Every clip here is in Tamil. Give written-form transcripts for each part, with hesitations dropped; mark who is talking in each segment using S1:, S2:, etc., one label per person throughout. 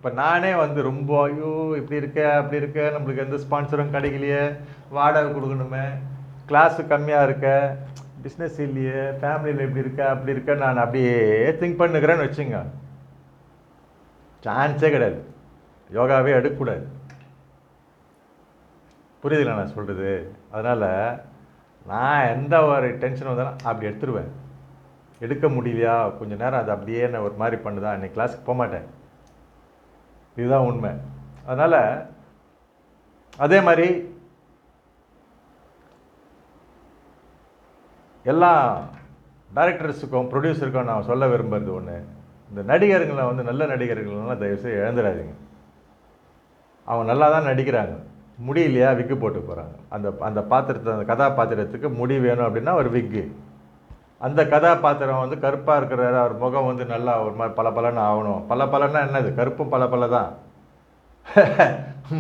S1: இப்போ நானே வந்து ரொம்ப ஐயோ இப்படி இருக்க அப்படி இருக்க, நம்மளுக்கு எந்த ஸ்பான்சரும் கிடைக்கலையே, வாடகை கொடுக்கணுமே, கிளாஸு கம்மியாக இருக்க, பிஸ்னஸ் இல்லையே, ஃபேமிலியில் இப்படி இருக்க அப்படி இருக்க, நான் அப்படியே திங்க் பண்ணுக்கிறேன்னு வச்சுங்க, சான்ஸே கிடையாது, யோகாவே எடுக்கக்கூடாது. புரியுதுங்களா நான் சொல்கிறது? அதனால் நான் எந்த ஒரு டென்ஷன் வந்தாலும் அப்படி எடுத்துருவேன். எடுக்க முடியலையா கொஞ்சம் நேரம் அது அப்படியே நான் ஒரு மாதிரி பண்ணுதான், அன்றைக்கி கிளாஸுக்கு போக மாட்டேன். இதுதான் உண்மை. அதனால் அதே மாதிரி எல்லா டைரக்டர்ஸுக்கும் ப்ரொடியூசருக்கும் நான் சொல்ல விரும்புறது ஒன்று, இந்த நடிகர்களை வந்து நல்ல நடிகர்கள்லாம் தயவுசெய்து இழந்துடாதீங்க. அவங்க நல்லா தான் நடிக்கிறாங்க, முடியலையா விக்கு போட்டு போகிறாங்க. அந்த அந்த பாத்திரத்தை, அந்த கதாபாத்திரத்துக்கு முடி வேணும் அப்படின்னா ஒரு விக்கு. அந்த கதாபாத்திரம் வந்து கருப்பாக இருக்கிறாரு, அவர் முகம் வந்து நல்லா ஒரு மாதிரி பல பலன்னு ஆகணும். பல பலன்னா என்னது, கருப்பும் பல பல தான்.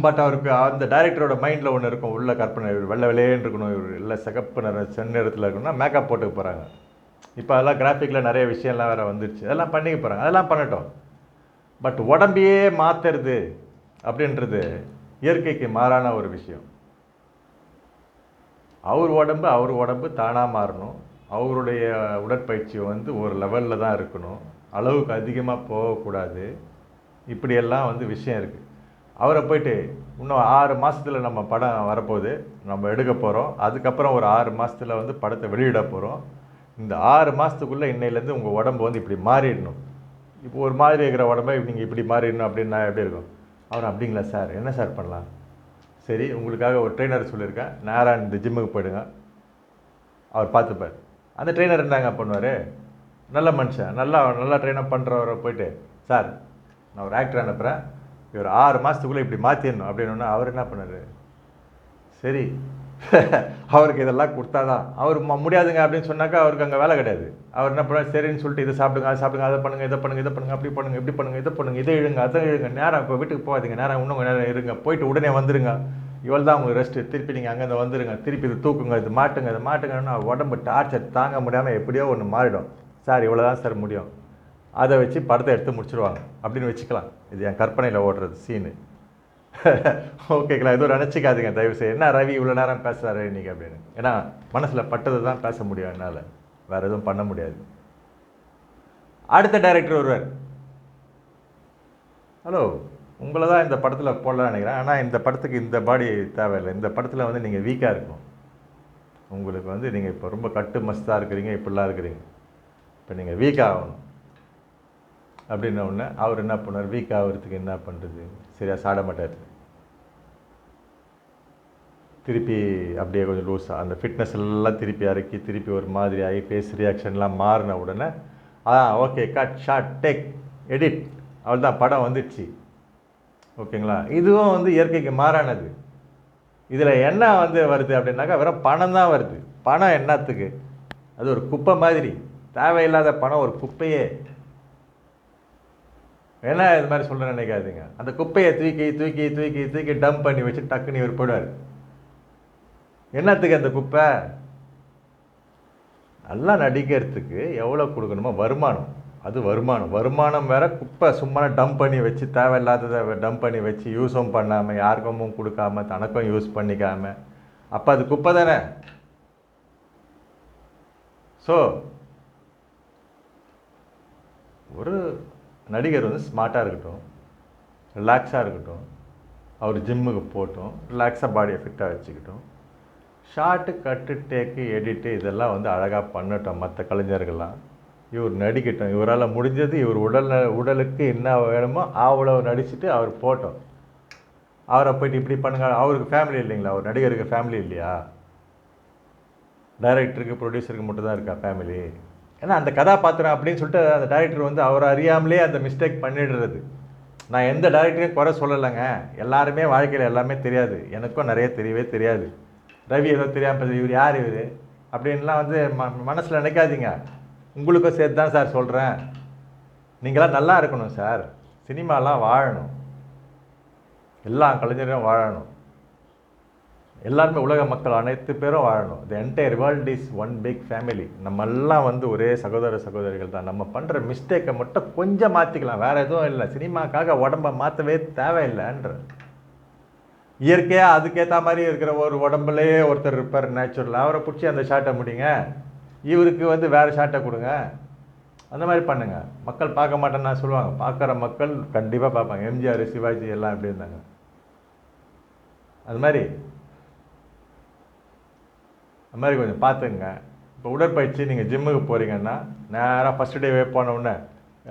S1: பட் அவருக்கு அந்த டைரக்டரோட மைண்டில் ஒன்று இருக்கும், உள்ள கற்பனை, இவர் வெள்ளை வெள்ளையேன்னு இருக்கணும், இவர் இல்லை சிகப்பு நிறம் செந்நிறத்தில் இருக்கணும்னா மேக்கப் போட்டுக்க போகிறாங்க. இப்போ அதெல்லாம் கிராஃபிக்கில் நிறைய விஷயம்லாம் வேறு வந்துருச்சு, அதெல்லாம் பண்ணிக்க போகிறாங்க, அதெல்லாம் பண்ணட்டும். பட் உடம்பையே மாற்றுறது அப்படின்றது இயற்கைக்கு மாறான ஒரு விஷயம். அவர் உடம்பு தானாக மாறணும். அவருடைய உடற்பயிற்சி வந்து ஒரு லெவலில் தான் இருக்கணும், அளவுக்கு அதிகமாக போகக்கூடாது. இப்படியெல்லாம் வந்து விஷயம் இருக்குது. அவரை போயிட்டு இன்னும் 6 மாதத்தில் நம்ம படம் வரப்போகுது, நம்ம எடுக்க போகிறோம். அதுக்கப்புறம் ஒரு 6 மாதத்தில் வந்து படத்தை வெளியிட போகிறோம். இந்த 6 மாதத்துக்குள்ளே இன்னையிலேருந்து உங்கள் உடம்பு வந்து இப்படி மாறிடணும். இப்போ ஒரு மாதிரி இருக்கிற உடம்பை நீங்கள் இப்படி மாறிடணும் அப்படின்னா எப்படி இருக்கும்? அவர் அப்படிங்களா சார், என்ன சார் பண்ணலாம்? சரி, உங்களுக்காக ஒரு ட்ரெயினர் சொல்லியிருக்கேன், நேராக இந்த ஜிம்முக்கு போயிடுங்க, அவர் பார்த்துப்பார். அந்த ட்ரெயினர் என்னங்க பண்ணுவார்? நல்ல மனுஷன், நல்லா ட்ரெயினப் பண்ணுறவரை போயிட்டு, சார் நான் ஒரு ஆக்டர் அனுப்புகிறேன், இவர் 6 மாதத்துக்குள்ளே இப்படி மாற்றிடணும் அப்படின்னா அவர் என்ன பண்ணார்? சரி, அவருக்கு இதெல்லாம் கொடுத்தா தான். அவர் முடியாதுங்க அப்படின்னு சொன்னாக்கா அவருக்கு அங்கே வேலை கிடையாது. அவர் என்ன பண்ணுவார்? சரின்னு சொல்லிட்டு இதை சாப்பிடுங்க, அதை சாப்பிடுங்க, அதை பண்ணுங்கள், இதை பண்ணுங்கள், இதை பண்ணுங்கள், அப்படி பண்ணுங்கள், இப்படி பண்ணுங்கள், இதை பண்ணுங்கள், இதை இழுங்க, அதை இழுங்க, நேரம் இப்போ வீட்டுக்கு போகாதீங்க, நேரம் இன்னும் நேரம் இருங்க, போயிட்டு உடனே வந்துடுங்க, இவ்வளோ தான் உங்களுக்கு ரெஸ்ட்டு, திருப்பி நீங்கள் அங்கேருந்து வந்துடுங்க, திருப்பி இது தூக்குங்க, இது மாட்டுங்க, இதை மாட்டுங்கன்னா உடம்பு டார்ச்சர் தாங்க முடியாமல் எப்படியோ ஒன்று மாறிடும். சார் இவ்வளோ தான் சார் முடியும், அதை வச்சு படத்தை எடுத்து முடிச்சிடுவாங்க அப்படின்னு வச்சுக்கலாம். இது என் கற்பனையில் ஓடுறது சீனு. ஓகேங்களா? எதுவும் நினச்சிக்காதீங்க தயவுசெய்து. என்ன ரவி இவ்வளோ நேரம் பேசுகிறாரு இன்றைக்கி அப்படின்னு. ஏன்னா மனசில் பட்டது தான் பேச முடியும், என்னால் வேறு எதுவும் பண்ண முடியாது. அடுத்த டைரக்டர் வருவார், ஹலோ உங்களை தான் இந்த படத்தில் போடலான்னு நினைக்கிறேன், ஆனால் இந்த படத்துக்கு இந்த பாடி தேவையில்லை, இந்த படத்தில் வந்து நீங்கள் வீக்காக இருக்கணும், உங்களுக்கு வந்து நீங்கள் இப்போ ரொம்ப கட்டு மஸ்தாக இருக்கிறீங்க, இப்படிலாம் இருக்கிறீங்க, இப்போ நீங்கள் வீக் ஆகணும் அப்படின்ன உடனே அவர் என்ன பண்ணார்? வீக் ஆகிறதுக்கு என்ன பண்ணுறது? சரியாக சாட மாட்டார், திருப்பி அப்படியே கொஞ்சம் லூஸாக அந்த ஃபிட்னஸ் எல்லாம் திருப்பி இறக்கி திருப்பி ஒரு மாதிரி ஆகி ஃபேஸ் ரியாக்ஷன்லாம் மாறின உடனே okay cut shot take edit, அவள் தான் படம் வந்துடுச்சு. ஓகேங்களா? இதுவும் வந்து இயற்கைக்கு மாறானது. இதில் என்ன வந்து வருது அப்படின்னாக்கா வெறும் பணம் தான் வருது. பணம் என்னத்துக்கு? அது ஒரு குப்பை மாதிரி, தேவையில்லாத பணம் ஒரு குப்பையே. என்ன இது மாதிரி சொல்ல நினைக்காதீங்க. அந்த குப்பையை தூக்கி தூக்கி தூக்கி தூக்கி டம்ப் பண்ணி வச்சு டக்குன்னு இவர் போயிடுவார். என்னத்துக்கு அந்த குப்பை? நல்லா நடிக்கிறதுக்கு எவ்வளோ கொடுக்கணுமோ வருமானம், அது வருமானம் வேற, குப்பை சும்மா டம்ப் பண்ணி வச்சு தேவையில்லாததை டம்ப் பண்ணி வச்சு யூஸும் பண்ணாமல் யாருக்கும் கொடுக்காம தனக்கும் யூஸ் பண்ணிக்காமல், அப்போ அது குப்பை தானே. ஸோ ஒரு நடிகர் வந்து ஸ்மார்ட்டாக இருக்கட்டும், ரிலாக்ஸாக இருக்கட்டும், அவர் ஜிம்முக்கு போட்டும் ரிலாக்ஸாக பாடியை ஃபிட்டாக வச்சுக்கிட்டோம், ஷார்ட்டு கட்டு டேக்கு எடிட்டு இதெல்லாம் வந்து அழகாக பண்ணட்டும். மற்ற கலைஞர்கள்லாம் இவர் நடிக்கட்டும், இவரால் முடிஞ்சது இவர் உடலுக்கு என்ன வேணுமோ அவ்வளோ நடிச்சுட்டு அவர் போட்டோம். அவரை போயிட்டு இப்படி பண்ணுங்க, அவருக்கு ஃபேமிலி இல்லைங்களா? அவர் நடிகருக்கு ஃபேமிலி இல்லையா? டைரக்டருக்கு ப்ரொடியூசருக்கு மட்டும் தான் இருக்கா ஃபேமிலி? ஏன்னா அந்த கதாபாத்திரம் அப்படின்னு சொல்லிட்டு அந்த டைரக்டர் வந்து அவரை அறியாமலே அந்த மிஸ்டேக் பண்ணிடுறது. நான் எந்த டைரக்டரையும் குறை சொல்லலைங்க, எல்லாருமே வாழ்க்கையில் எல்லாமே தெரியாது, எனக்கும் நிறைய தெரியவே தெரியாது. ரவி ஏதோ தெரியாமல் இவர் யார் இவர் அப்படின்லாம் வந்து மனசில் நினைக்காதீங்க. உங்களுக்கும் சேர்த்து தான் சார் சொல்கிறேன். நீங்களாம் நல்லா இருக்கணும் சார், சினிமாலாம் வாழணும், எல்லா கலைஞரும் வாழணும். எல்லாருமே உலக மக்கள் அனைத்து பேரும் வாழணும். The entire world is one big family. நம்ம எல்லாம் வந்து ஒரே சகோதர சகோதரிகள் தான். நம்ம பண்ணுற மிஸ்டேக்கை மட்டும் கொஞ்சம் மாற்றிக்கலாம், வேறு எதுவும் இல்லை. சினிமாக்காக உடம்பை மாற்றவே தேவையில்லைன்ற. இயற்கையாக அதுக்கேற்ற மாதிரி இருக்கிற ஒரு உடம்புலேயே ஒருத்தர் இருப்பார் நேச்சுரலாக, அவரை பிடிச்சி அந்த ஷாட்டை முடிங்க, இவருக்கு வந்து வேறு ஷாட்டை கொடுங்க, அந்த மாதிரி பண்ணுங்க. மக்கள் பார்க்க மாட்டேன்னு சொல்லுவாங்க, பார்க்குற மக்கள் கண்டிப்பாக பார்ப்பாங்க. எம்ஜிஆர், சிவாஜி எல்லாம் எப்படி இருந்தாங்க, அது மாதிரி கொஞ்சம் பார்த்துங்க. இப்போ உடற்பயிற்சி நீங்கள் ஜிம்முக்கு போகிறீங்கன்னா நேராக ஃபஸ்ட்டு டேவே போனவுடனே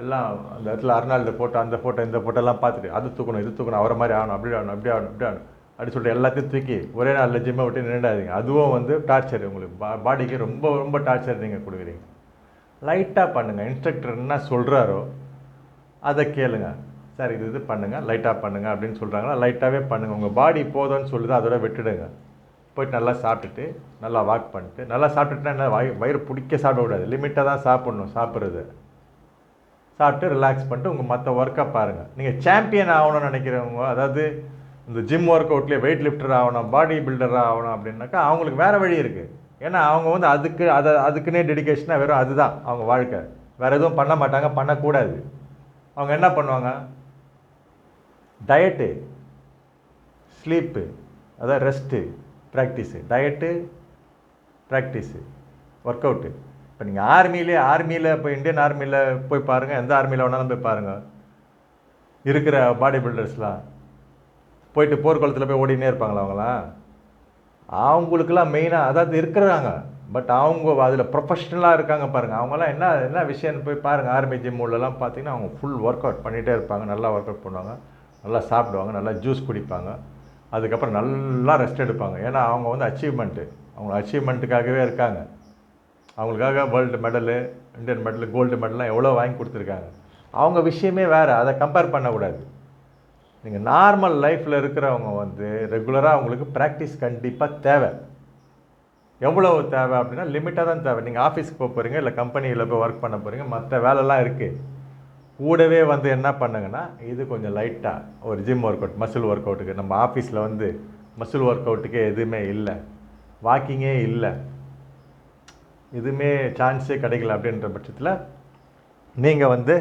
S1: எல்லாம் அந்த இடத்துல அர்னால்டு ஃபோட்டோ, அந்த ஃபோட்டோ, இந்த ஃபோட்டோலாம் பார்த்துட்டு அது தூக்கணும், இது தூக்கணும், அவரை மாதிரி ஆகணும், அப்படி ஆகணும், அப்படி ஆகணும், இப்படி ஆகணும் அப்படி சொல்லிட்டு எல்லாத்தையும் தூக்கி ஒரே நாளில் ஜிம்மை விட்டு நின்றாதீங்க. அதுவும் வந்து டார்ச்சர், உங்களுக்கு பாடிக்கு ரொம்ப ரொம்ப டார்ச்சர் நீங்கள் கொடுக்குறீங்க. லைட்டாக பண்ணுங்கள். இன்ஸ்ட்ரக்டர் என்ன சொல்கிறாரோ அதை கேளுங்க. சார் இது பண்ணுங்கள், லைட்டாக பண்ணுங்கள் அப்படின்னு சொல்கிறாங்களா, லைட்டாகவே பண்ணுங்கள். உங்கள் பாடி போதும்னு சொல்லுது, அதோட விட்டுடுங்க. போய்ட்டு நல்லா சாப்பிட்டுட்டு நல்லா வாக் பண்ணிட்டு, நல்லா சாப்பிட்டுட்டுனா என்ன, வயிறு பிடிக்க சாப்பிட விடாது, லிமிட்டாக தான் சாப்பிட்ணும். சாப்பிட்றது சாப்பிட்டு ரிலாக்ஸ் பண்ணிட்டு உங்கள் மற்ற ஒர்க்கை பாருங்கள். நீங்கள் சாம்பியன் ஆகணும்னு நினைக்கிறவங்க, அதாவது இந்த ஜிம் ஒர்க் அவுட்லேயே வெயிட் லிஃப்டர் ஆகணும், பாடி பில்டராக ஆகணும் அப்படின்னாக்கா அவங்களுக்கு வேறு வழி இருக்குது. ஏன்னா அவங்க வந்து அதுக்குன்னே டெடிக்கேஷனாக வெறும் அதுதான் அவங்க வாழ்க்கை, வேறு எதுவும் பண்ண மாட்டாங்க, பண்ணக்கூடாது. அவங்க என்ன பண்ணுவாங்க, டயட்டு, ஸ்லீப்பு, அதாவது rest, practice, diet, practice, work out. இப்போ நீங்கள் ஆர்மியில் இப்போ இந்தியன் ஆர்மியில் போய் பாருங்கள், எந்த ஆர்மியில் வேணாலும் போய் பாருங்கள், இருக்கிற பாடி பில்டர்ஸ்லாம் போயிட்டு போர்க்குளத்தில் போய் ஓடினே இருப்பாங்களா அவங்களாம்? அவங்களுக்கெல்லாம் மெயினாக அதாவது இருக்கிறாங்க, பட் அவங்க அதில் ப்ரொஃபஷ்னலாக இருக்காங்க பாருங்கள். அவங்களாம் என்ன விஷயம்னு போய் பாருங்கள். ஆர்மி ஜிம் உள்ளலாம் பார்த்தீங்கன்னா அவங்க ஃபுல் ஒர்க் அவுட் பண்ணிகிட்டே இருப்பாங்க, நல்லா ஒர்க் அவுட் பண்ணுவாங்க, நல்லா சாப்பிடுவாங்க, நல்லா ஜூஸ் குடிப்பாங்க, அதுக்கப்புறம் நல்லா ரெஸ்ட் எடுப்பாங்க. ஏன்னா அவங்க வந்து அவங்க அச்சீவ்மெண்ட்டுக்காகவே இருக்காங்க. அவங்களுக்காக world medal, Indian medal, gold மெடல்லாம் எவ்வளோ வாங்கி கொடுத்துருக்காங்க. அவங்க விஷயமே வேறு, அதை கம்பேர் பண்ணக்கூடாது. நீங்கள் நார்மல் லைஃப்பில் இருக்கிறவங்க வந்து ரெகுலராக அவங்களுக்கு ப்ராக்டிஸ் கண்டிப்பாக தேவை. எவ்வளவு தேவை அப்படின்னா லிமிட்டாக தான் தேவை. நீங்கள் ஆஃபீஸ்க்கு போக போகிறீங்க, இல்லை கம்பெனியில் போய் ஒர்க் பண்ண போகிறீங்க, மற்ற வேலைலாம் இருக்குது, கூடவே வந்து என்ன பண்ணுங்கன்னா இது கொஞ்சம் லைட்டாக ஒரு gym work out, muscle work அவுட்டுக்கு. நம்ம ஆஃபீஸில் வந்து மசில் ஒர்க் அவுட்டுக்கே எதுவுமே இல்லை, வாக்கிங்கே இல்லை, எதுவுமே சான்ஸே கிடைக்கல அப்படின்ற பட்சத்தில் நீங்கள் வந்து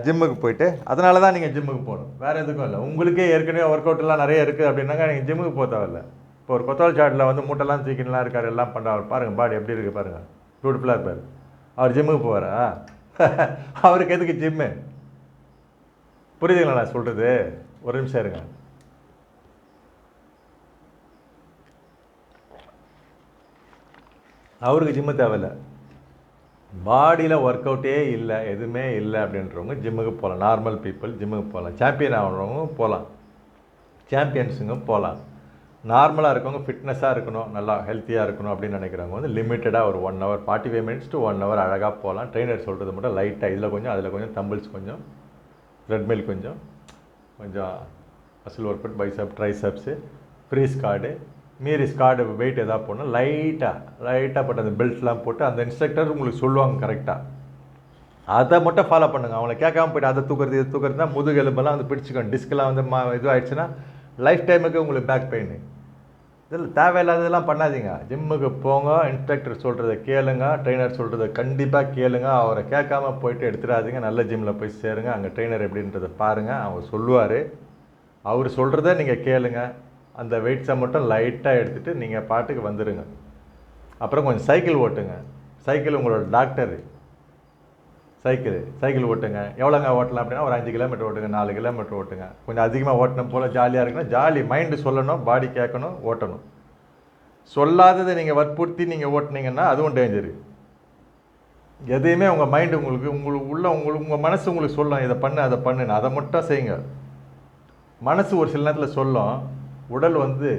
S1: ஜிம்முக்கு போயிட்டு, அதனால தான் நீங்கள் ஜிம்முக்கு போகணும், வேறு எதுக்கும் இல்லை. உங்களுக்கே ஏற்கனவே ஒர்க் அவுட்லாம் நிறைய இருக்குது அப்படின்னாங்க, நீங்கள் ஜிம்முக்கு போக தேவையில்லை. இப்போ ஒரு கொத்தவால் சாட்டில் வந்து மூட்டைலாம் தூக்கின்லாம் இருக்கார், எல்லாம் பண்ணுறாரு பாருங்கள், பாடி எப்படி இருக்குது பாருங்கள், பியூட்டிஃபுல்லாக இருப்பார். அவர் ஜிம்முக்கு போவாரா? அவருக்கு எதுக்கு ஜிம்மு? புரியுதுங்களா நான் சொல்கிறது? ஒரு நிமிஷம் இருங்க. அவருக்கு ஜிம்மு தேவையில்லை. பாடியில் ஒர்க் அவுட்டே இல்லை, எதுவுமே இல்லை அப்படின்றவங்க ஜிம்முக்கு போகலாம். நார்மல் பீப்புள் ஜிம்முக்கு போகலாம். சாம்பியன் ஆகிறவங்க போகலாம், சாம்பியன்ஸுங்க போகலாம். நார்மலாக இருக்கவங்க ஃபிட்னஸாக இருக்கணும், நல்லா ஹெல்த்தியாக இருக்கணும் அப்படின்னு நினைக்கிறவங்க வந்து லிமிட்டடாக ஒரு 1 hour 45 minutes to 1 hour அழகாக போகலாம். ட்ரெயினர் சொல்கிறது மட்டும் லைட்டாக இதில் கொஞ்சம், அதில் கொஞ்சம், தம்பிள்ஸ் கொஞ்சம், த்ரெட்மில் கொஞ்சம், muscle work out, bicep, triceps, free Skardu, மீறி ஸ்கார்டு வெயிட் எதாவது போடணும், லைட்டாக போட்டு அந்த பெல்ட்லாம் போட்டு அந்த இன்ஸ்ட்ரக்டர் உங்களுக்கு சொல்லுவாங்க கரெக்டாக, அதை மட்டும் ஃபாலோ பண்ணுங்கள். அவங்கள கேட்காம போய்ட்டு அதை தூக்குறது இது தூக்குறதுனா முதுகெலும்பெல்லாம் வந்து பிடிச்சிக்கணும். டிஸ்கெலாம் வந்து இது ஆகிடுச்சுன்னா லைஃப் டைமுக்கு உங்களுக்கு பேக் பெயின். இதில் தேவையில்லாததெல்லாம் பண்ணாதீங்க. ஜிம்முக்கு போங்க, இன்ஸ்ட்ரக்டர் சொல்கிறத கேளுங்க, ட்ரெயினர் சொல்கிறத கண்டிப்பாக கேளுங்க. அவரை கேட்காம போயிட்டு எடுத்துடாதீங்க. நல்ல ஜிம்மில் போய் சேருங்க, அங்கே ட்ரெயினர் எப்படின்றத பாருங்கள், அவர் சொல்லுவார். அவர் சொல்கிறத நீங்கள் கேளுங்க. அந்த வெயிட்ஸை மட்டும் லைட்டாக எடுத்துகிட்டு நீங்கள் பாட்டுக்கு வந்துடுங்க. அப்புறம் கொஞ்சம் சைக்கிள் ஓட்டுங்க. சைக்கிள் உங்களோட டாக்டரு. சைக்கிள் ஓட்டுங்க. எவ்வளோங்க ஓட்டலாம் அப்படின்னா ஒரு 5 கிலோமீட்டர் ஓட்டுங்க, 4 கிலோமீட்டர் ஓட்டுங்க. கொஞ்சம் அதிகமாக ஓட்டணும் போல் ஜாலியாக இருக்குன்னா ஜாலி, மைண்டு சொல்லணும், பாடி கேட்கணும், ஓட்டணும். சொல்லாததை நீங்கள் வற்புறுத்தி நீங்கள் ஓட்டுனீங்கன்னா அதுவும் டேஞ்சரு. எதையுமே உங்கள் மைண்டு உங்கள் மனசு உங்களுக்கு சொல்லும், இதை பண்ணு அதை பண்ணுன்னு, அதை மட்டும் செய்யுங்க. மனசு ஒரு சில நேரத்தில் சொல்லும், உடல் வந்து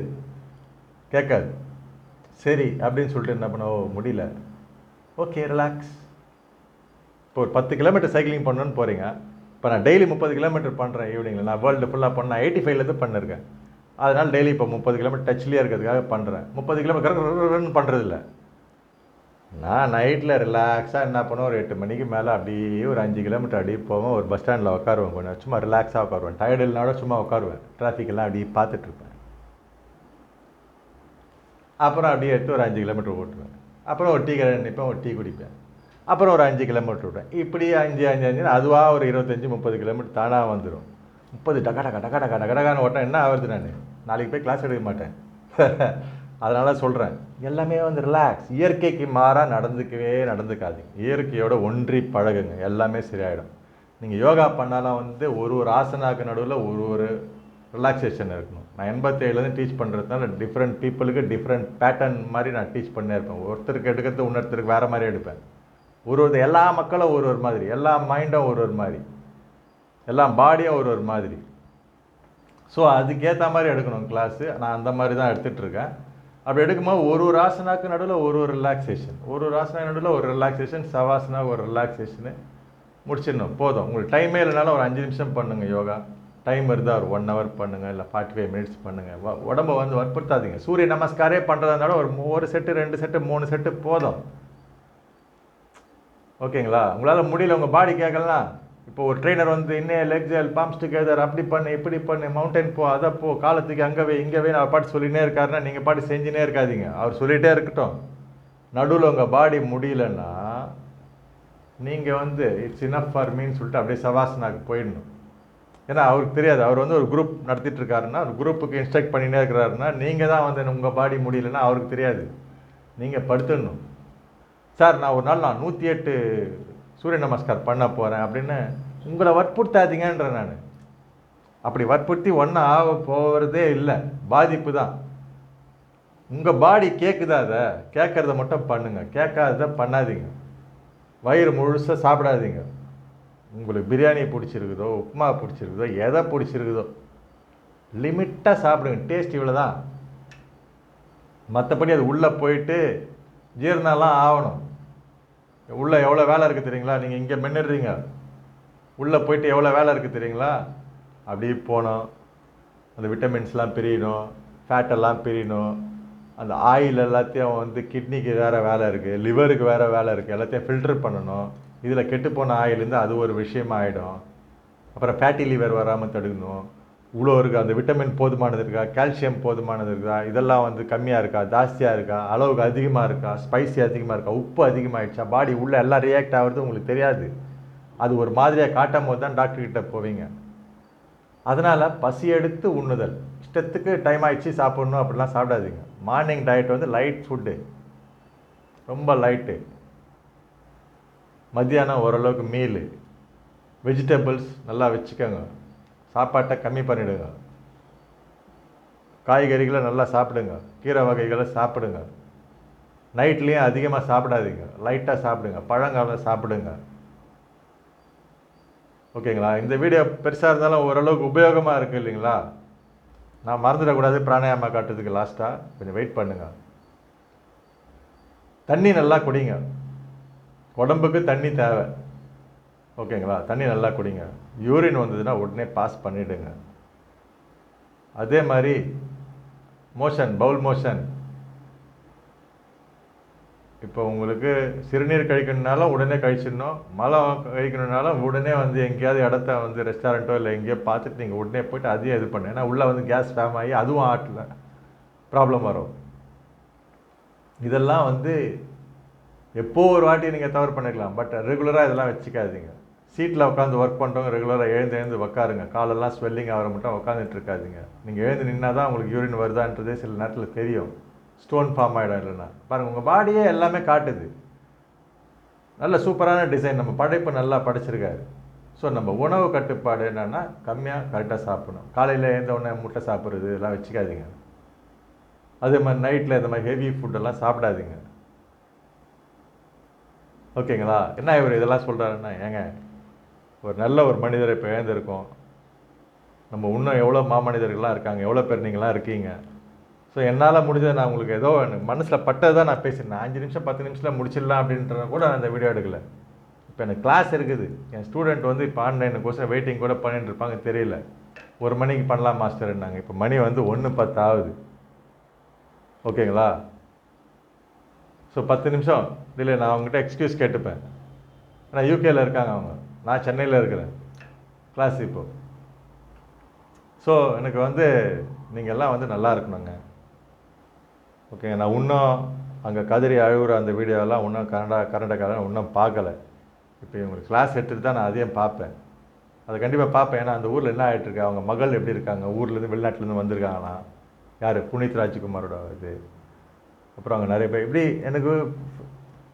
S1: கேட்காது. சரி அப்படின்னு சொல்லிட்டு என்ன பண்ண, முடியல, ஓகே ரிலாக்ஸ். இப்போ ஒரு 10 கிலோமீட்டர் சைக்கிளிங் பண்ணணுன்னு போகிறீங்க. இப்போ நான் டெய்லி 30 கிலோமீட்டர் பண்ணுறேன் ஈவினிங்கில். நான் வேர்ல்டு ஃபுல்லாக பண்ணேன், 85லேருந்து பண்ணிருக்கேன். அதனால் டெய்லி இப்போ 30 கிலோமீட்டர் டச்லேயே இருக்கிறதுக்காக பண்ணுறேன். 30 கிலோமீட்டர் பண்ணுறதில்ல. நான் நைட்டில் ரிலாக்ஸாக என்ன பண்ணுவேன், ஒரு 8 மணிக்கு மேலே அப்படியே ஒரு 5 கிலோமீட்டர் அப்படியே போவேன். ஒரு பஸ் ஸ்டாண்டில் உட்காருவேன், கொஞ்சம் சும்மா ரிலாக்ஸாக உட்காருவேன். டயர்டு இல்லைனாலும் சும்மா உட்காருவேன். டிராஃபிக்கெல்லாம் அப்படியே பார்த்துட்ருப்பேன். அப்புறம் அப்படியே எடுத்து ஒரு 5 கிலோமீட்டர் ஓட்டுவேன். அப்புறம் ஒரு டீ கடை நிற்பேன், ஒரு டீ குடிப்பேன். அப்புறம் ஒரு 5 கிலோமீட்டர் விடுவேன். இப்படி 5 அதுவாக ஒரு 25-30 கிலோமீட்டர் தானாக வந்துடும். 30 டகா டகா டகா டகா டகடான்னு ஓட்டேன் என்ன ஆகுது? நான் நாளைக்கு போய் கிளாஸ் எடுக்க மாட்டேன். அதனால சொல்கிறேன், எல்லாமே வந்து ரிலாக்ஸ். இயற்கைக்கு மாறாக நடந்துக்காதீங்க. இயற்கையோட ஒன்றி பழகுங்க, எல்லாமே சரியாயிடும். நீங்கள் யோகா பண்ணாலும் வந்து ஒரு ஆசனாக்கு நடுவில் ஒரு ரிலாக்ஸேஷன் இருக்கணும். நான் 87லேருந்து டீச் பண்ணுறதுனால டிஃப்ரெண்ட் பீப்புளுக்கு டிஃப்ரெண்ட் பேட்டர்ன் மாதிரி நான் டீச் பண்ணே இருப்பேன். ஒருத்தருக்கு எடுக்கிறது இன்னொருத்தருக்கு வேறு மாதிரி எடுப்பேன். எல்லா மக்களும் ஒரு மாதிரி, எல்லா மைண்டும் ஒரு மாதிரி, எல்லா பாடியும் ஒரு மாதிரி. ஸோ அதுக்கேற்ற மாதிரி எடுக்கணும் கிளாஸு. நான் அந்த மாதிரி தான் எடுத்துகிட்ருக்கேன். அப்படி எடுக்கும்போது ஒரு ஆசனாக்கு நடுவில் ஒரு ரிலாக்ஸேஷன், ஒரு ஆசனாக்கு நடுவில் ஒரு ரிலாக்ஸேஷன், சவாசனா ஒரு ரிலாக்ஸேஷனு முடிச்சிடணும். போதும். உங்களுக்கு டைமே இல்லைனாலும் ஒரு 5 நிமிஷம் பண்ணுங்கள் யோகா. டைம் இருந்தால் ஒரு 1 ஹவர் பண்ணுங்கள், இல்லை 45 மினிட்ஸ் பண்ணுங்கள். உடம்பை வந்து வற்புறுத்தாதீங்க. சூரிய நமஸ்காரே பண்ணுறதா இருந்தாலும் ஒரு செட்டு 2 செட்டு 3 செட்டு போதும். ஓகேங்களா? உங்களால் முடியல, உங்கள் பாடி கேட்கலாம். இப்போ ஒரு ட்ரெயினர் வந்து இன்னும் லெக்ஸல் பாம்ஸ் டுகெதர் அப்படி பண்ணு இப்படி பண்ணு, மவுண்டைன் போ, அதை போ, காலத்துக்கு அங்கே வே இங்கே வே அவர் பாட்டு சொல்லினே இருக்காருன்னா நீங்கள் பாட்டு செஞ்சுனே இருக்காதீங்க. அவர் சொல்லிகிட்டே இருக்கட்டும். நடுவில் உங்கள் பாடி முடியலன்னா நீங்கள் வந்து இட்ஸ் இனஃப் ஃபார் மீன்னு சொல்லிட்டு அப்படியே சவாசனாக்கு போயிடணும். ஏன்னா அவருக்கு தெரியாது. அவர் வந்து ஒரு குரூப் நடத்திட்டு இருக்காருன்னா, ஒரு குரூப்புக்கு இன்ஸ்ட்ரக்ட் பண்ணினே இருக்கிறாருன்னா, நீங்கள் தான் வந்து உங்கள் பாடி முடியலன்னா அவருக்கு தெரியாது. நீங்கள் படுத்துடணும். சார் நான் ஒரு நாள் 108 சூரிய நமஸ்கார் பண்ண போகிறேன் அப்படின்னு உங்களை வற்புறுத்தாதீங்கன்ற. நான் அப்படி வற்புறுத்தி ஒன்றும் ஆக போகிறதே இல்லை, பாதிப்பு தான். உங்கள் பாடி கேட்குதா? அதை கேட்குறத மட்டும் பண்ணுங்கள், கேட்காததை பண்ணாதீங்க. வயிறு முழுசாக சாப்பிடாதீங்க. உங்களுக்கு பிரியாணி பிடிச்சிருக்குதோ, உப்புமா பிடிச்சிருக்குதோ, எதை பிடிச்சிருக்குதோ லிமிட்டாக சாப்பிடுங்க. டேஸ்ட் இவ்வளோ தான். மற்றபடி அது உள்ளே போயிட்டு ஜீரணம்லாம் ஆகணும். உள்ளே எவ்வளோ வேலை இருக்குது தெரியுங்களா? நீங்கள் இங்கே மென்னுடுறீங்க, உள்ளே போயிட்டு எவ்வளோ வேலை இருக்குது தெரியுங்களா? அப்படி போனோம், அந்த விட்டமின்ஸ்லாம் பிரியணும், ஃபேட்டெல்லாம் பிரியணும், அந்த ஆயில் எல்லாத்தையும் வந்து கிட்னிக்கு வேறு வேலை இருக்குது, லிவருக்கு வேறு வேலை இருக்குது, எல்லாத்தையும் ஃபில்டர் பண்ணணும். இதில் கெட்டுப்போன ஆயிலேருந்து அது ஒரு விஷயமா ஆகிடும். அப்புறம் ஃபேட்டி லிவர் வராமல் தடுக்கணும். இவ்வளோ இருக்குது. அந்த விட்டமின் போதுமானது இருக்கா, கால்சியம் போதுமானது இருக்கா, இதெல்லாம் வந்து கம்மியாக இருக்கா, ஜாஸ்தியாக இருக்கா, அளவுக்கு அதிகமாக இருக்கா, ஸ்பைசி அதிகமாக இருக்கா, உப்பு அதிகமாகிடுச்சா, பாடி உள்ளே எல்லாம் ரியாக்ட் ஆகிறது உங்களுக்கு தெரியாது. அது ஒரு மாதிரியாக காட்டும் போது தான் டாக்டர்கிட்ட போவீங்க. அதனால் பசி எடுத்து உண்ணுதல், இஷ்டத்துக்கு டைம் ஆகிடுச்சு சாப்பிட்ணும் அப்படிலாம் சாப்பிடாதீங்க. மார்னிங் டயட் வந்து லைட் ஃபுட்டு, ரொம்ப லைட்டு. மத்தியானம் ஓரளவுக்கு மீலு, வெஜிடபிள்ஸ் நல்லா வச்சுக்கோங்க, சாப்பாட்டை கம்மி பண்ணிவிடுங்க, காய்கறிகளை நல்லா சாப்பிடுங்க, கீரை வகைகளை சாப்பிடுங்க. நைட்லேயும் அதிகமாக சாப்பிடாதீங்க, லைட்டாக சாப்பிடுங்க, பழங்களை சாப்பிடுங்க. ஓகேங்களா? இந்த வீடியோ பெருசாக இருந்தாலும் ஓரளவுக்கு உபயோகமாக இருக்குது இல்லைங்களா? நான் மறந்துடக்கூடாது பிராணாயாமா காட்டுறதுக்கு. லாஸ்ட்டாக கொஞ்சம் வெயிட் பண்ணுங்கள். தண்ணி நல்லா குடிங்க, உடம்புக்கு தண்ணி தேவை. ஓகேங்களா? தண்ணி நல்லா குடிங்க. யூரின் வந்ததுன்னா உடனே பாஸ் பண்ணிவிடுங்க. அதே மாதிரி மோஷன், பவுல் மோஷன், இப்போ உங்களுக்கு சிறுநீர் கழிக்கணுனாலும் உடனே கழிச்சிடணும், மலம் கழிக்கணுனாலும் உடனே வந்து எங்கேயாவது இடத்த வந்து ரெஸ்டாரண்ட்டோ இல்லை எங்கேயோ பார்த்துட்டு நீங்கள் உடனே போய்ட்டு அதையும் இது பண்ணு. ஏன்னா உள்ளே வந்து கேஸ் ஃபேம் ஆகி அதுவும் ஆட்டில் ப்ராப்ளம் வரும். இதெல்லாம் வந்து எப்போ ஒரு வாட்டி நீங்கள் தவறு பண்ணிக்கலாம், பட் ரெகுலராக இதெல்லாம் வச்சுக்காதீங்க. சீட்டில் உட்காந்து ஒர்க் பண்ணுறவங்க ரெகுலராக எழுந்து உட்காருங்க. காலெல்லாம் ஸ்வெல்லிங் ஆகிற மட்டும் உட்காந்துட்டு இருக்காதிங்க. நீங்கள் எழுந்து நின்னா தான் உங்களுக்கு யூரின் வருதான்றதே சில நேரத்தில் தெரியும். ஸ்டோன் ஃபார்ம் ஆகிடும் இல்லைன்னா. பாருங்கள், உங்கள் பாடியே எல்லாமே காட்டுது. நல்ல சூப்பரான டிசைன், நம்ம படைப்பு நல்லா படைச்சிருக்காரு. ஸோ நம்ம உணவு கட்டுப்பாடு என்னென்னா கம்மியாக கரெக்டாக சாப்பிடணும். காலையில் எழுந்த உடனே முட்டை சாப்பிட்றது இதெல்லாம் வச்சுக்காதீங்க. அதே மாதிரி நைட்டில் இந்த மாதிரி ஹெவி ஃபுட்டெல்லாம் சாப்பிடாதீங்க. ஓகேங்களா? என்ன இவர் இதெல்லாம் சொல்கிறாருன்னா, ஏங்க ஒரு நல்ல ஒரு மனிதரை இப்போ எழுந்திருக்கோம், நம்ம இன்னும் எவ்வளோ மாமனிதர்கள்லாம் இருக்காங்க, எவ்வளோ பேர் நீங்களாம் இருக்கீங்க. ஸோ என்னால் முடிஞ்சதை நான் உங்களுக்கு ஏதோ எனக்கு மனசில் பட்டது தான் நான் பேசினேன். 5 நிமிஷம் 10 நிமிஷத்தில் முடிச்சிடலாம் அப்படின்றத கூட நான் இந்த வீடியோ எடுக்கலை. இப்போ எனக்கு கிளாஸ் இருக்குது, என் ஸ்டூடெண்ட் வந்து இப்போ ஆன்லைனுக்கோசரம் வெயிட்டிங் கூட பண்ணிட்டு இருப்பாங்க, தெரியல. 1 மணிக்கு பண்ணலாம் மாஸ்டர்னாங்க. இப்போ மணி வந்து 1:10 ஆகுது. ஓகேங்களா? ஸோ 10 நிமிஷம் இல்லை, நான் அவங்ககிட்ட எக்ஸ்கியூஸ் கேட்டுப்பேன். ஆனால் யூகேயில் இருக்காங்க அவங்க, நான் சென்னையில் இருக்கிறேன். கிளாஸ் இப்போது. ஸோ எனக்கு வந்து நீங்கள் எல்லாம் வந்து நல்லா இருக்கணுங்க. ஓகேங்க. நான் இன்னும் அங்கே கதறி அழுகுற அந்த வீடியோலாம் இன்னும் கர்நாடகாவில் இன்னும் பார்க்கல. இப்போ இவங்களுக்கு கிளாஸ் எடுத்துகிட்டு தான் நான் அதையும் பார்ப்பேன். அதை கண்டிப்பாக பார்ப்பேன். ஏன்னா அந்த ஊரில் என்ன ஆகிட்டுருக்கு, அவங்க மகள் எப்படி இருக்காங்க, ஊர்லேருந்து வெளிநாட்டிலேருந்து வந்திருக்காங்களா, யார் புனித் ராஜ்குமாரோட இது. அப்புறம் அங்கே நிறைய பேர் இப்படி எனக்கு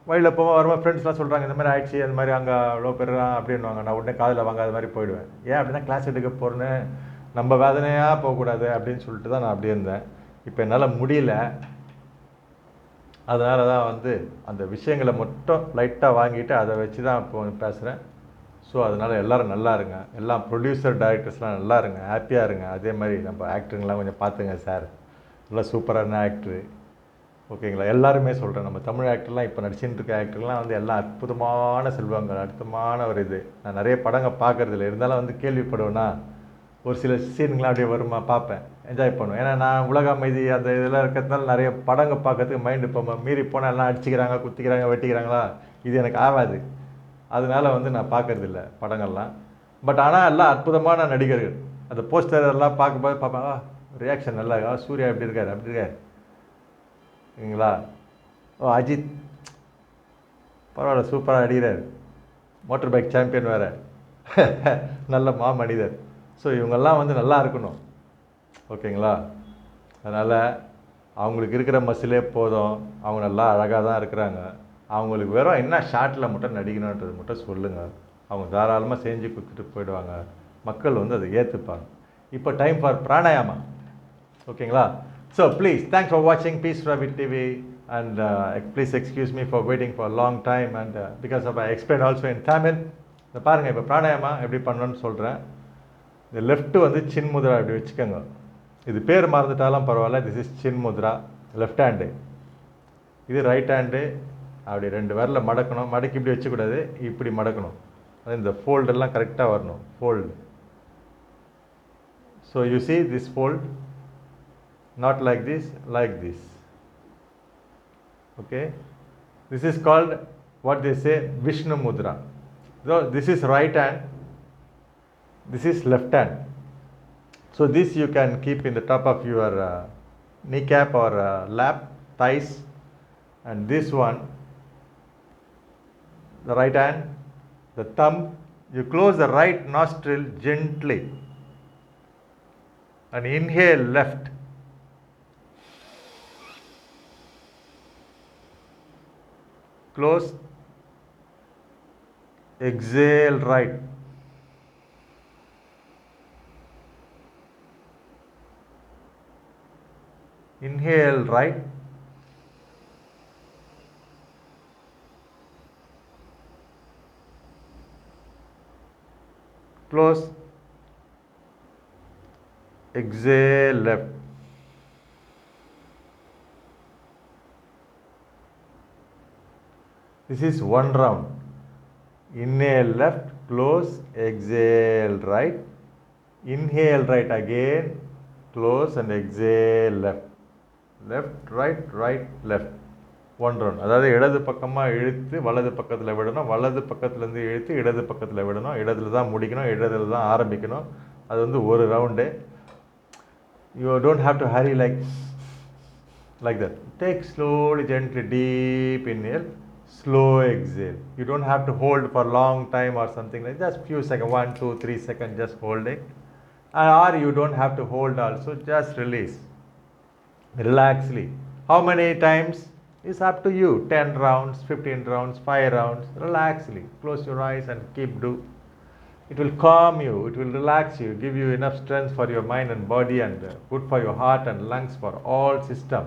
S1: வழியில் போவோம் வரும்போது ஃப்ரெண்ட்ஸ்லாம் சொல்கிறாங்க இந்த மாதிரி ஆயிடுச்சு, அந்த மாதிரி அங்கே அவ்வளோ பேர் அப்படின்வாங்க. நான் உடனே காதில் வாங்காத மாதிரி போயிடுவேன். ஏன் அப்படின்னா கிளாஸ் எடுக்க போகிறேன்னு நம்ம வேதனையாக போகக்கூடாது அப்படின்னு சொல்லிட்டு தான் நான் அப்படியே இருந்தேன். இப்போ என்னால் முடியல. அதனால தான் வந்து அந்த விஷயங்களை மட்டும் லைட்டாக வாங்கிட்டு அதை வச்சு தான் இப்போ பேசுகிறேன். ஸோ அதனால் எல்லோரும் நல்லா இருங்க. எல்லாம் ப்ரொடியூசர் டைரக்டர்ஸ்லாம் நல்லா இருங்க, ஹாப்பியாக இருங்க. அதே மாதிரி நம்ம ஆக்டருங்கெலாம் கொஞ்சம் பார்த்துங்க சார், நல்லா சூப்பரான ஆக்டரு. ஓகேங்களா? எல்லாருமே சொல்கிறேன், நம்ம தமிழ் ஆக்டர்லாம் இப்போ நடிச்சுட்டு இருக்க ஆக்டர்லாம் வந்து எல்லாம் அற்புதமான செல்வங்கள், அற்புதமான ஒரு இது. நான் நிறைய படங்கள் பார்க்குறதில்ல, இருந்தாலும் வந்து கேள்விப்படுவேன்னா ஒரு சில சீன்கள்லாம் அப்படியே வருமா பார்ப்பேன், என்ஜாய் பண்ணுவேன். ஏன்னா நான் உலக அமைதி அந்த இதெல்லாம் இருக்கிறதுனால நிறைய படங்கள் பார்க்கறதுக்கு மைண்டு இப்போ மீறி போனால் எல்லாம் அடிச்சிக்கிறாங்க, குத்திக்கிறாங்க, வெட்டிக்கிறாங்களா, இது எனக்கு ஆகாது. அதனால வந்து நான் பார்க்கறதில்ல படங்கள்லாம். பட் ஆனால் எல்லாம் அற்புதமான நடிகர்கள். அந்த போஸ்டர் எல்லாம் பார்க்கும்போது பார்ப்பாங்க, ரியாக்ஷன் நல்லா இருக்கா, சூர்யா எப்படி இருக்கார் அப்படி இருக்கார் சரிங்களா, ஓ அஜித் பரவாயில்ல சூப்பராக நடிகிறார், மோட்டர் பைக் சாம்பியன் வேறு, நல்ல மனிதர். ஸோ இவங்கெல்லாம் வந்து நல்லா இருக்கணும். ஓகேங்களா? அதனால் அவங்களுக்கு இருக்கிற மசிலே போதும், அவங்க நல்லா அழகாக தான் இருக்கிறாங்க. அவங்களுக்கு வெறும் என்ன ஷார்ட்டில் மட்டும் நடிக்கணுன்றது மட்டும் சொல்லுங்கள், அவங்க தாராளமாக செஞ்சு கொடுத்துட்டு போயிடுவாங்க. மக்கள் வந்து அதை ஏற்றுப்பாங்க. இப்போ டைம் ஃபார் பிராணாயாமா. ஓகேங்களா? ஸோ ப்ளீஸ் தேங்க்ஸ் ஃபார் வாட்சிங் peace rabbit TV and please excuse me for waiting for long time and because of I explain also in Tamil. இதை பாருங்கள், இப்போ பிராணாயாமா எப்படி பண்ணணும்னு சொல்கிறேன். இந்த லெஃப்ட்டு வந்து சின் முத்ரா இப்படி வச்சுக்கோங்க. இது பேர் மறந்துட்டாலும் பரவாயில்ல, this is chin mudra, left hand. இது ரைட் ஹேண்டு. அப்படி 2 விரலில் மடக்கணும். மடக்கி இப்படி வச்சுக்கூடாது, இப்படி மடக்கணும். அது இந்த ஃபோல்டெல்லாம் கரெக்டாக வரணும், fold. So you see this fold, not like this. Okay, this is called what they say Vishnu Mudra. So this is right hand, this is left hand. So this you can keep in the top of your kneecap or lap, thighs. And this one, the right hand, the thumb, you close the right nostril gently and inhale left. Close, exhale right. Inhale right, close, exhale left. This is one round. Inhale left, close, exhale right. Inhale right again, close and exhale left. Left right right left, one round. அதாவது இடது பக்கமாக இழுத்து வலது பக்கத்தில் விடணும், வலது பக்கத்துலேருந்து இழுத்து இடது பக்கத்தில் விடணும், இடத்துல தான் முடிக்கணும், இடத்துல தான் ஆரம்பிக்கணும். அது வந்து ஒரு round. You don't have to Hari like that. Take slowly gently deep inhale, slow exhale. You don't have to hold for long time or something like just few second, 1 2 3 seconds, just holding. Or you don't have to hold also, just release. Relaxly. How many times is up to you. 10 rounds, 15 rounds, 5 rounds. Relaxly. Close your eyes and keep do. It will calm you. It will relax you. Give you enough strength for your mind and body and good for your heart and lungs, for all system.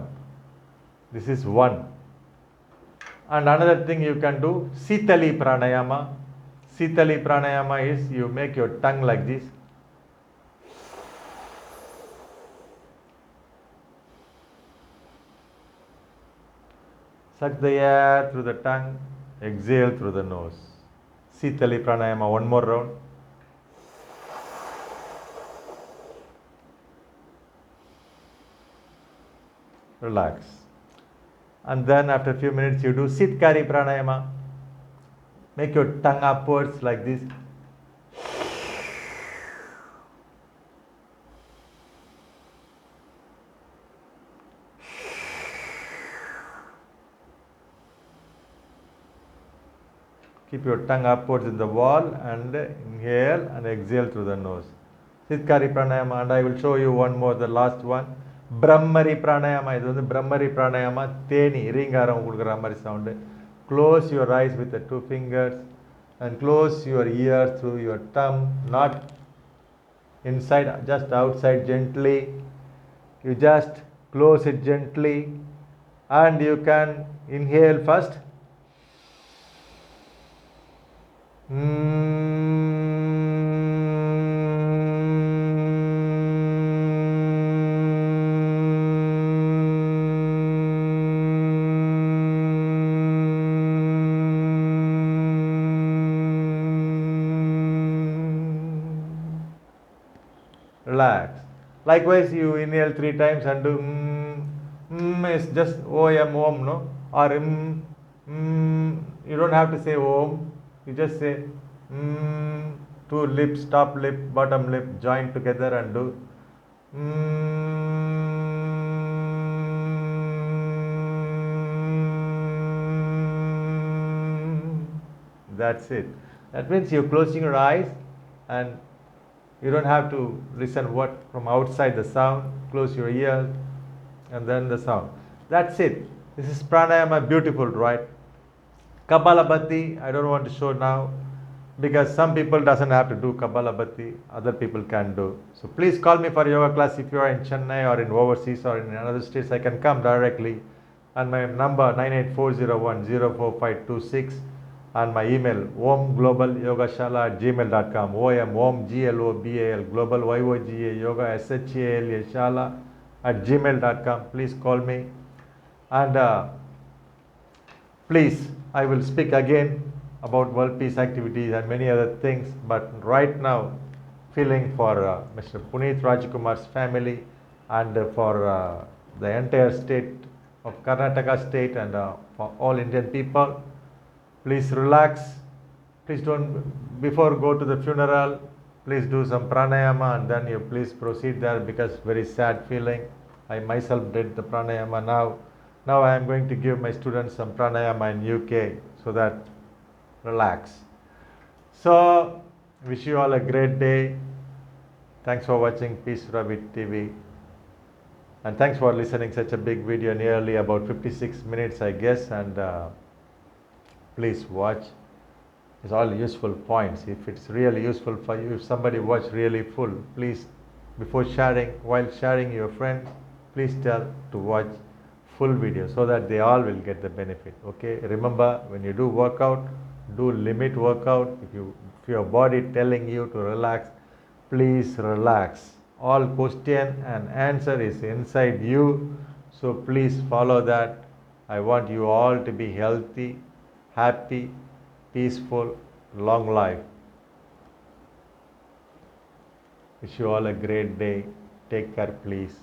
S1: This is one. And another thing you can do, Sitali Pranayama. Sitali Pranayama is you make your tongue like this. Suck the air through the tongue, exhale through the nose. Sitali Pranayama, one more round. Relax. And then after a few minutes you do Sitkari Pranayama. Make your tongue upwards like this. Keep your tongue upwards in the wall and inhale and exhale through the nose. Sitkari pranayama, and I will show you one more, the last one. Brahmari pranayama. This is Brahmari pranayama. Teni ringaram kudukra mari sound. Close your eyes with the two fingers and close your ears through your thumb, not inside, just outside gently. You just close it gently and you can inhale first. Relax. Likewise, you inhale 3 times and do is just om, no? Or you don't have to say om. You just say two lips, top lip, bottom lip joined together and do That's it. That means you're closing your eyes and you don't have to listen what from outside the sound. Close your ears and then the sound. That's it. This is pranayama, beautiful, right? Kapalabhati, I don't want to show now because some people doesn't have to do Kapalabhati, other people can do. So please call me for yoga class if you are in Chennai or in overseas or in another states. I can come directly. And my number 98401-04526 and my email omglobalyogashala@gmail.com. om global global yoga yoga shala @gmail.com. Please call me and please, I will speak again about world peace activities and many other things, but right now feeling for Mr. Puneeth Rajkumar's family and for the entire state of Karnataka state and for all Indian people. Please relax. Please don't, before go to the funeral, please do some pranayama and then you please proceed there because very sad feeling. I myself did the pranayama now. Now I am going to give my students some pranayama in UK so that relax. So, wish you all a great day. Thanks for watching Peace Ravi TV. And thanks for listening such a big video, nearly about 56 minutes I guess, and please watch. It's all useful points. If it's really useful for you, if somebody watch really full, please, before sharing, while sharing your friends, please tell to watch full video so that they all will get the benefit. Okay, remember, when you do workout, do limit workout. If your body telling you to relax, please relax. All question and answer is inside you, so please follow that. I want you all to be healthy, happy, peaceful, long life. Wish you all a great day. Take care, please.